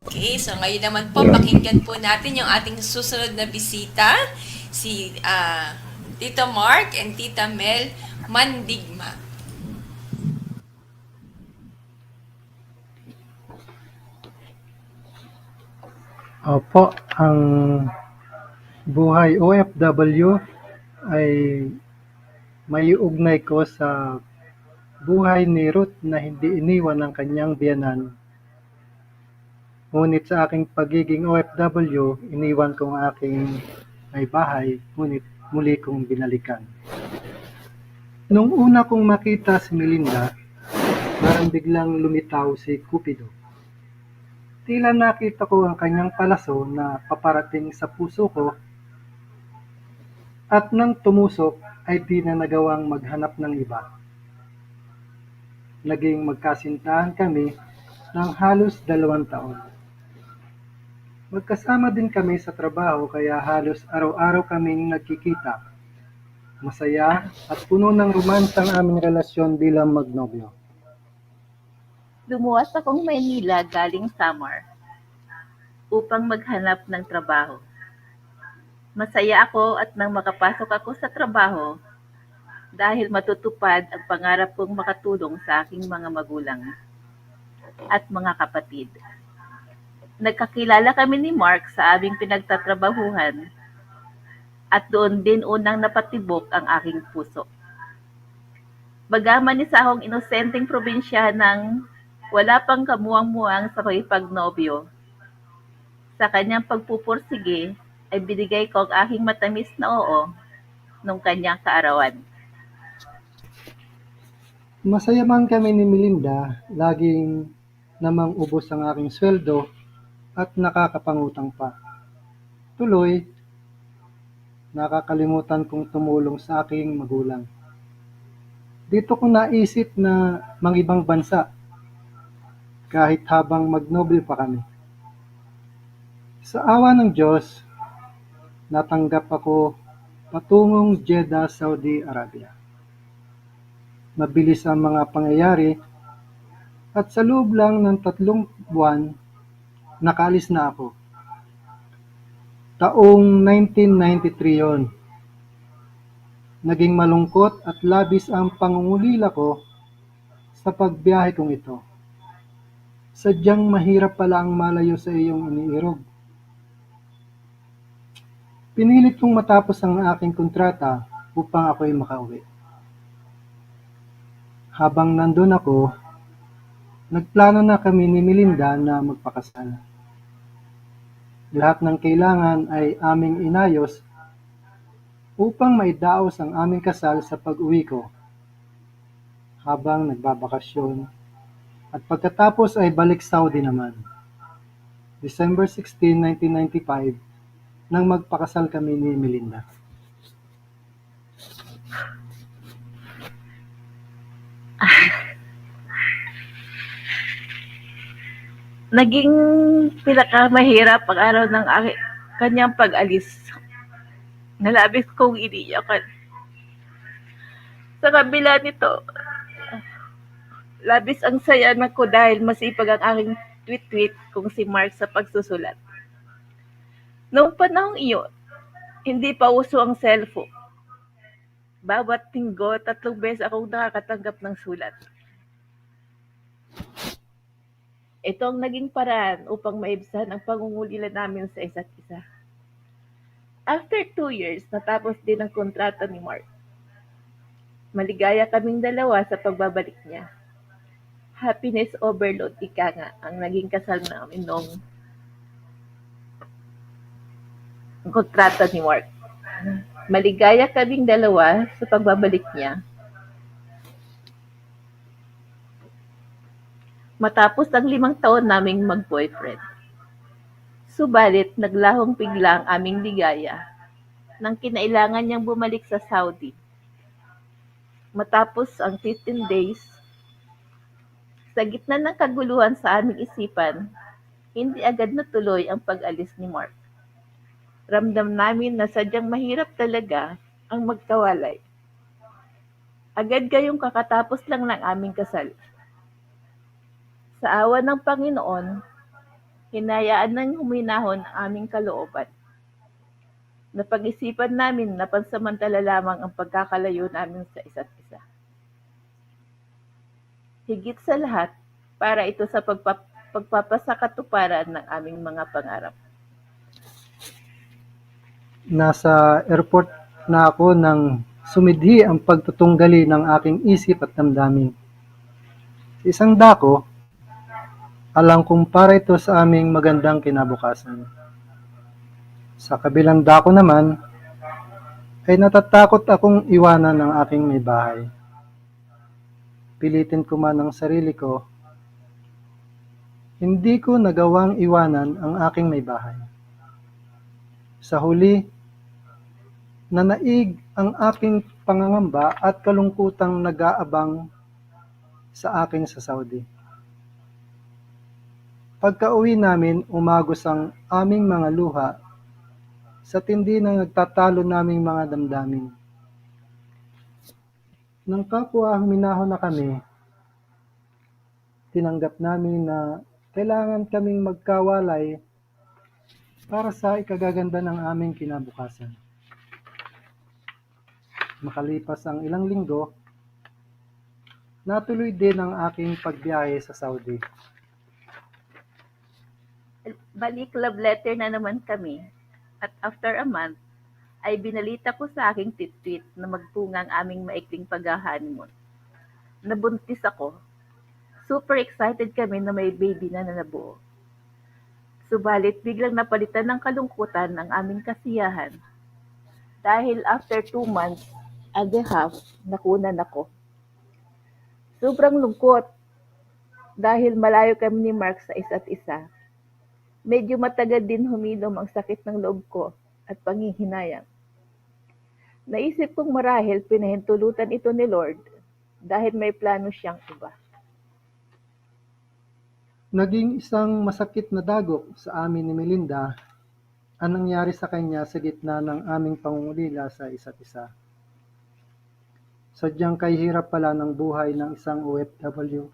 Okay, so ngayon naman po, pakinggan po natin yung ating susunod na bisita, si Tito Mark and Tita Mel Mandigma. Opo, ang buhay OFW ay may ugnay ko sa buhay ni Ruth na hindi iniwan ng kanyang biyanan. Ngunit sa aking pagiging OFW, iniwan ko ang aking may bahay, ngunit muli kong binalikan. Nung una kong makita si Melinda, parang biglang lumitaw si Cupido. Tila nakita ko ang kanyang palaso na paparating sa puso ko at nang tumusok ay di na nagawang maghanap ng iba. Naging magkasintahan kami ng halos 2 taon. Magkasama din kami sa trabaho kaya halos araw-araw kaming nagkikita. Masaya at puno ng romansa ang aming relasyon bilang magnobyo. Lumuwas akong Maynila galing Samar upang maghanap ng trabaho. Masaya ako at nang makapasok ako sa trabaho dahil matutupad ang pangarap kong makatulong sa aking mga magulang at mga kapatid. Nagkakilala kami ni Mark sa aming pinagtatrabahuhan at doon din unang napatibok ang aking puso. Bagaman isa akong inosenteng probinsyanang wala pang kamuwang-muwang sa pakipagnobyo, sa kanyang pagpupursige ay binigay ko ang aking matamis na oo nung kanyang kaarawan. Masaya man kami ni Melinda, laging namang ubos ang aking sweldo at nakakapangutang pa. Tuloy, nakakalimutan kong tumulong sa aking magulang. Dito ko naisip na mangibang bansa kahit habang magnobyo pa kami. Sa awa ng Diyos, natanggap ako patungong Jeddah, Saudi Arabia. Mabilis ang mga pangyayari at sa loob lang ng 3 buwan, nakaalis na ako. Taong 1993 yon. Naging malungkot at labis ang pangungulila ko sa pagbiyahe kong ito. Sadyang mahirap pala ang malayo sa iyong iniirog. Pinilit kong matapos ang aking kontrata upang ako'y makauwi. Habang nandun ako, nagplano na kami ni Melinda na magpakasal. Lahat ng kailangan ay aming inayos upang maidaos ang aming kasal sa pag-uwi ko habang nagbabakasyon at pagkatapos ay balik Saudi naman. December 16, 1995 nang magpakasal kami ni Melinda. Naging pinakamahirap ang araw ng kanyang pag-alis. Nalabis kong iniyakan. Sa kabila nito, labis ang saya ko dahil masipag ang aking tweet-tweet kung si Mark sa pagsusulat. Noong panahong iyon, hindi pa uso ang cellphone. Bawat linggo, 3 beses akong nakakatanggap ng sulat. Ito ang naging paraan upang maibsan ang pangungulila namin sa isa't isa. After 2 years, natapos din ang kontrata ni Mark. Maligaya kaming dalawa sa pagbabalik niya. Happiness overload ika nga ang naging kasal namin noong kontrata ni Mark. Maligaya kaming dalawa sa pagbabalik niya. Matapos ang 5 taon naming mag-boyfriend. Subalit, naglahong bigla ang aming ligaya nang kinailangan niyang bumalik sa Saudi. Matapos ang 15 days, sa gitna ng kaguluhan sa aming isipan, hindi agad natuloy ang pag-alis ni Mark. Ramdam namin na sadyang mahirap talaga ang magkawalay. Agad gayong kakatapos lang ng aming kasal. Sa awa ng Panginoon, Hinayaan nang huminahon ang aming kalooban. Napag-isipan namin na pansamantala lamang ang pagkakalayo namin sa isa't isa. Higit sa lahat, para ito sa pagpapasakatuparan ng aming mga pangarap. Nasa airport na ako nang sumidhi ang pagtutunggali ng aking isip at damdamin. Sa isang dako, alam kong para ito sa aming magandang kinabukasan. Sa kabilang dako naman, ay natatakot akong iwanan ng aking may bahay. Pilitin ko man ang sarili ko, hindi ko nagawang iwanan ang aking may bahay. Sa huli, nanaig ang aking pangangamba at kalungkutang nag-aabang sa akin sa Saudi. Pagka-uwi namin, umagos ang aming mga luha sa tindi ng nagtatalo naming mga damdamin. Nang kapwa minahon na kami, tinanggap namin na kailangan kaming magkawalay para sa ikagaganda ng aming kinabukasan. Makalipas ang ilang linggo, natuloy din ang aking pagbiyahe sa Saudi. Balik love letter na naman kami at after a month ay binalita ko sa aking tweet na magtunga ang aming maikling pag-honeymoon. Nabuntis ako. Super excited kami na may baby na nabuo. Subalit biglang napalitan ng kalungkutan ang aming kasiyahan dahil after 2 months and a half, nakunan ako. Sobrang lungkot dahil malayo kami ni Mark sa isa't isa. Medyo matagal din humilom ang sakit ng loob ko at panghihinayang. Naisip kong marahil pinahintulutan ito ni Lord dahil may plano siyang iba. Naging isang masakit na dagok sa amin ni Melinda ang nangyari sa kanya sa gitna ng aming pangungulila sa isa't isa. Sadyang kahirap pala ng buhay ng isang OFW.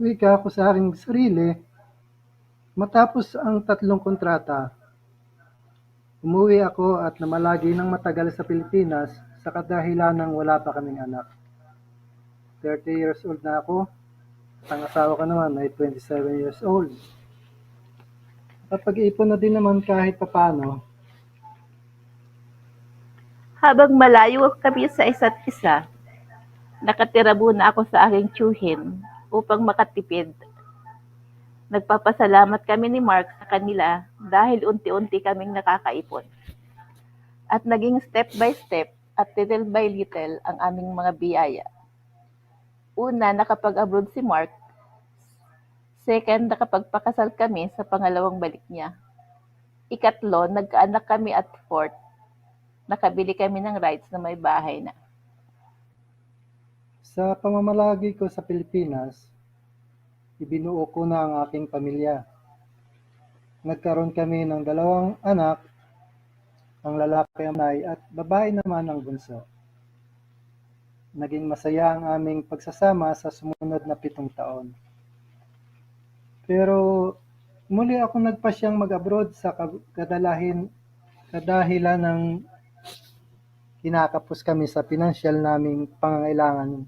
Wika ko sa aking sarili, matapos ang 3 kontrata, umuwi ako at namalagi ng matagal sa Pilipinas sa kadahilan ng wala pa kaming anak. 30 years old na ako, at ang asawa ko naman ay 27 years old. At pag-iipon na din naman kahit papano. Habang malayo kami sa isa't isa, nakatira muna ako sa aking tiyuhin upang makatipid. Nagpapasalamat kami ni Mark sa kanila dahil unti-unti kaming nakakaipon. At naging step by step at little by little ang aming mga biyaya. Una, nakapag-abroad si Mark. Second, nakapagpakasal kami sa pangalawang balik niya. Ikatlo, nagkaanak kami at fourth, nakabili kami ng rights na may bahay na. Sa pamamalagi ko sa Pilipinas, ibinuo ko na ang aking pamilya. Nagkaroon kami ng 2 anak, ang lalaki ang nanay at babae naman ang bunso. Naging masaya ang aming pagsasama sa sumunod na 7 taon. Pero muli ako nagpasyang mag-abroad sa kadahilan ng kinakapos kami sa pinansyal naming pangangailangan.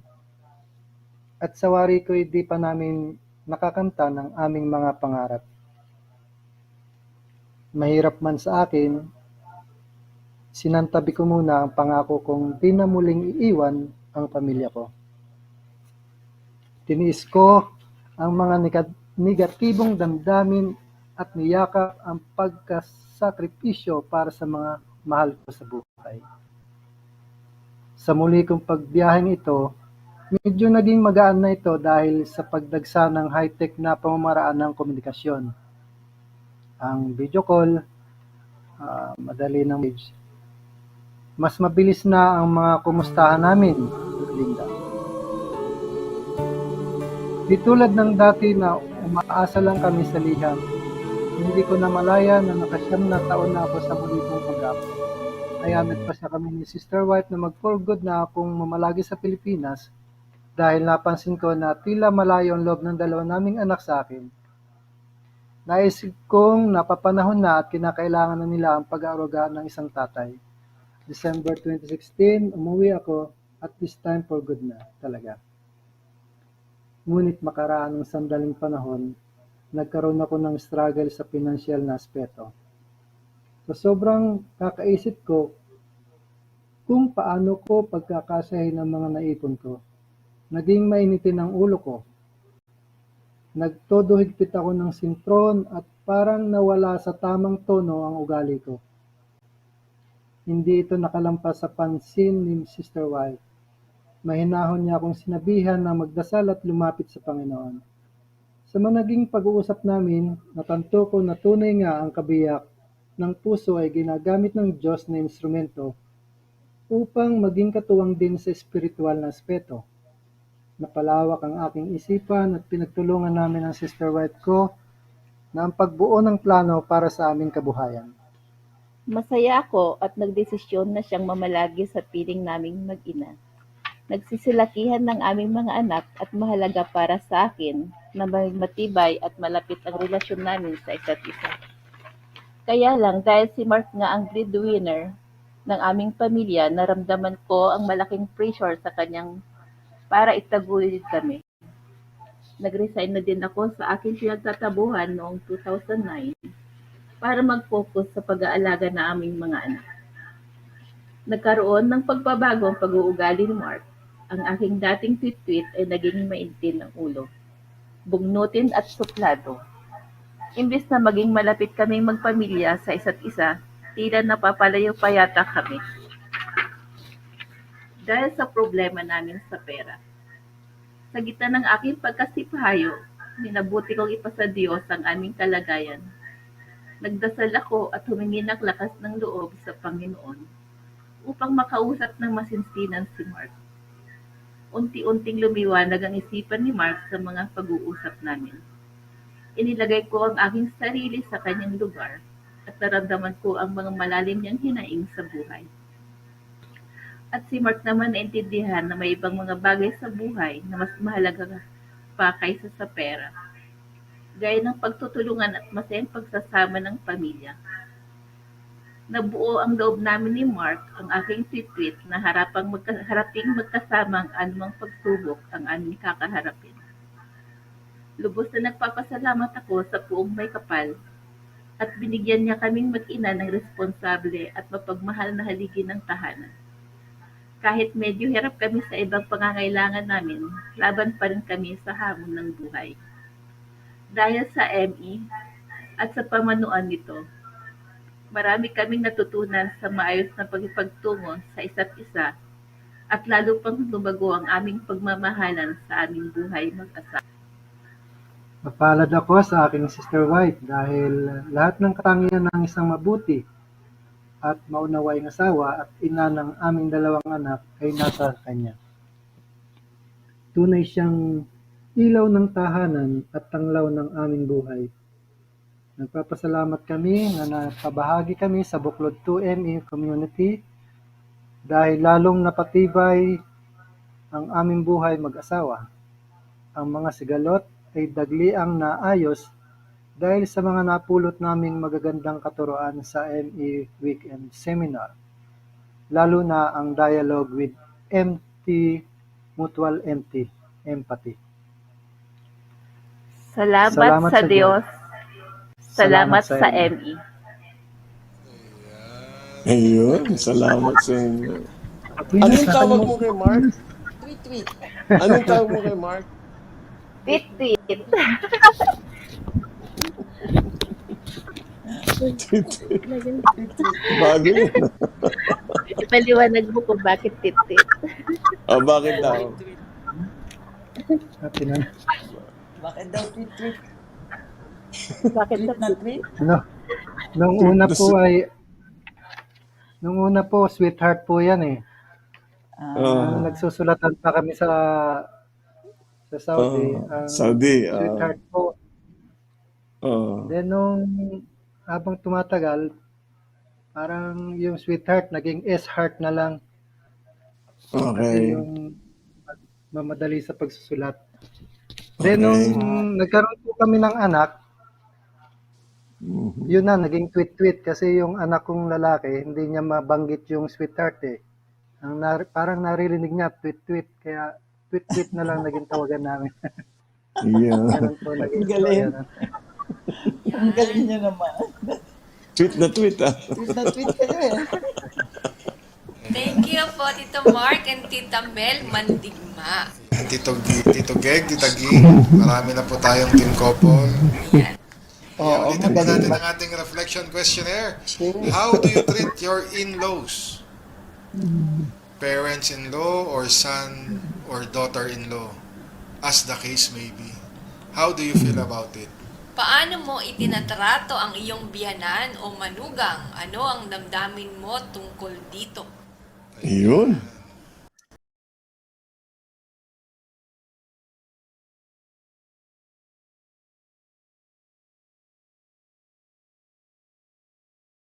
At sa wari ko di pa namin nakakamta ng aming mga pangarap. Mahirap man sa akin, sinantabi ko muna ang pangako kong di na muling iiwan ang pamilya ko. Tiniis ko ang mga negatibong damdamin at niyakap ang pagkasakripisyo para sa mga mahal ko sa buhay. Sa muli kong pagbiyaheng ito, medyo naging magaan na ito dahil sa pagdagsa ng high-tech na pamamaraan ng komunikasyon. Ang video call, madali ng message. Mas mabilis na ang mga kumustahan namin, Linda. Di tulad ng dati na umaasa lang kami sa liham, hindi ko na malaya na naka9 na taon na ako sa muli kong pag-apo. Kaya nagpasya kami ni Sister White na mag-for good na akong mamalagi sa Pilipinas dahil napansin ko na tila malayo ang loob ng 2 naming anak sa akin. Naisip kong napapanahon na at kinakailangan na nila ang pag-aaruga ng isang tatay. December 2016, umuwi ako at this time for good na talaga. Ngunit makaraan ng sandaling panahon, nagkaroon ako ng struggle sa pinansyal na aspeto. So sobrang kakaisip ko kung paano ko pagkakasahin ang mga naipon ko. Naging mainitin ang ulo ko. Nagtodo higpit ako ng sintron at parang nawala sa tamang tono ang ugali ko. Hindi ito nakalampas sa pansin ni Sister White. Mahinahon niya akong sinabihan na magdasal at lumapit sa Panginoon. Sa managing pag-uusap namin, natanto ko na tunay nga ang kabiyak ng puso ay ginagamit ng Diyos na instrumento upang maging katuwang din sa espiritual na aspeto. Napalawak ang aking isipan at pinagtulungan namin ang Sister White ko na ang pagbuo ng plano para sa aming kabuhayan. Masaya ako at nagdesisyon na siyang mamalagi sa piling naming mag-ina. Nagsisilakihan ng aming mga anak at mahalaga para sa akin na maging matibay at malapit ang relasyon namin sa isa't isa. Kaya lang dahil si Mark nga ang breadwinner ng aming pamilya, naramdaman ko ang malaking pressure sa kanyang para itaguyod kami. Nag-resign na din ako sa aking pinagtatabuhan noong 2009 para mag-focus sa pag-aalaga na aming mga anak. Nagkaroon ng pagbabago ang pag-uugali ni Mark. Ang aking dating tweet-tweet ay naging maintin ang ulo, bugnutin at suplado. Imbes na maging malapit kaming magpamilya sa isa't isa, tila napapalayo pa yata kami. Dahil sa problema namin sa pera. Sa gitna ng aking pagkasipahayo, minabuti kong ipasa Diyos ang aming kalagayan. Nagdasal ako at humingi ng lakas ng loob sa Panginoon upang makausap ng masinsinan si Mark. Unti-unting lumiwanag ang isipan ni Mark sa mga pag-uusap namin. Inilagay ko ang aking sarili sa kanyang lugar at naramdaman ko ang mga malalim niyang hinaing sa buhay. At si Mark naman naintindihan na may ibang mga bagay sa buhay na mas mahalaga pa kaysa sa pera, gaya ng pagtutulungan at masayang pagsasama ng pamilya. Nabuo ang loob namin ni Mark ang aking tweet na haraping magkasama ang anumang pagsubok ang aming kakaharapin. Lubos na nagpapasalamat ako sa puong may kapal at binigyan niya kaming mag-ina ng responsable at mapagmahal na haligi ng tahanan. Kahit medyo hirap kami sa ibang pangangailangan namin, laban pa rin kami sa hamon ng buhay. Dahil sa ME at sa pamanuan nito, marami kaming natutunan sa maayos na pagipagtungo sa isa't isa at lalo pang lumago ang aming pagmamahalan sa aming buhay mag-asawa. Mapalad ako sa aking Sister White dahil lahat ng katangian ng isang mabuti at maunawaing asawa at ina ng aming dalawang anak ay nasa kanya. Tunay siyang ilaw ng tahanan at tanglaw ng aming buhay. Nagpapasalamat kami na napabahagi kami sa Buklod 2ME community dahil lalong napatibay ang aming buhay mag-asawa. Ang mga sigalot ay dagliang naayos dahil sa mga napulot naming magagandang katuroan sa ME Weekend Seminar, lalo na ang dialogue with mutual empathy. Salamat sa Diyos. Salamat sa ME. Ayun, salamat sa inyo. Anong tawag mo kay Mark? Tweet. Anong tawag mo kay Mark? Tweet. Bagay yun. Ipaliwanag mo kung bakit tit. Bakit daw? Bakit daw tweet? Bakit Tweet na tweet? Nung una po, sweetheart po yan eh. Nung nagsusulatan pa kami sa Saudi, Saudi. sweetheart po. Then nung habang tumatagal, parang yung sweetheart naging S-heart na lang. Kasi Okay. yung mamadali sa pagsusulat. Then nung nagkaroon po kami ng anak, Yun na, naging tweet-tweet kasi yung anak kong lalaki, hindi niya mabanggit yung sweetheart eh. Parang naririnig niya, tweet-tweet, kaya tweet-tweet na lang naging tawagan namin. Yeah. Ganun po naging Ang galing. istorya nun. Ang galing niya naman. Tweet na tweet ah. Tweet na tweet kayo eh. Thank you po, Tito Mark and Tita Mel Mandigma. Tito Geg, Tita Gi, marami na po tayong team couple. Yan. Oo, Ulitin po magaling. natin ang ating reflection questionnaire. How do you treat your in-laws? Parents-in-law or son or daughter-in-law? As the case may be. How do you feel about it? Paano mo itinatrato ang iyong biyanan o manugang? Ano ang damdamin mo tungkol dito? Yun.